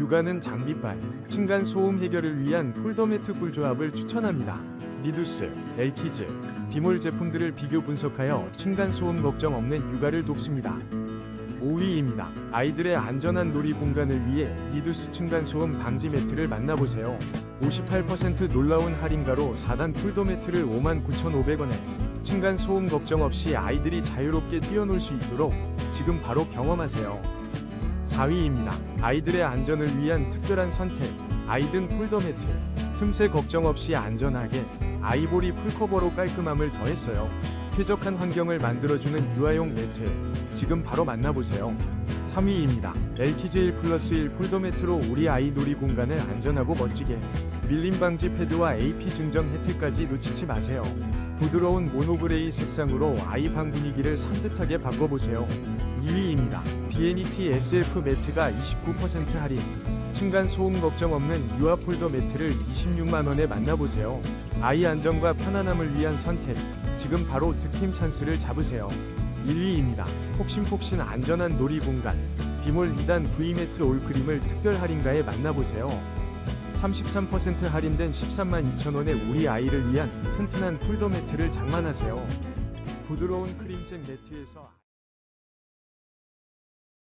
육아는 장비빨, 층간소음 해결을 위한 폴더매트 꿀조합을 추천합니다. 니두스, 엘키즈, 비몰 제품들을 비교 분석하여 층간소음 걱정 없는 육아를 돕습니다. 5위입니다. 아이들의 안전한 놀이 공간을 위해 니두스 층간소음 방지 매트를 만나보세요. 58% 놀라운 할인가로 4단 폴더매트를 59,500원에 층간소음 걱정 없이 아이들이 자유롭게 뛰어놀 수 있도록 지금 바로 경험하세요. 4위입니다. 아이들의 안전을 위한 특별한 선택, 아이든 폴더매트. 틈새 걱정 없이 안전하게 아이보리 풀커버로 깔끔함을 더했어요. 쾌적한 환경을 만들어주는 유아용 매트, 지금 바로 만나보세요. 3위입니다. 엘키즈 1 플러스 1 폴더매트로 우리 아이 놀이 공간을 안전하고 멋지게. 밀림 방지 패드와 AP 증정 혜택까지 놓치지 마세요. 부드러운 모노그레이 색상으로 아이 방 분위기를 산뜻하게 바꿔보세요. 2위입니다. BNET SF 매트가 29% 할인, 층간소음 걱정 없는 유아 폴더 매트를 26만원에 만나보세요. 아이 안전과 편안함을 위한 선택, 지금 바로 득템 찬스를 잡으세요. 1위입니다. 폭신폭신 안전한 놀이 공간, 비몰 2단 V매트 올크림을 특별 할인가에 만나보세요. 33% 할인된 132,000원에 우리 아이를 위한 튼튼한 폴더 매트를 장만하세요. 부드러운 크림색 매트에서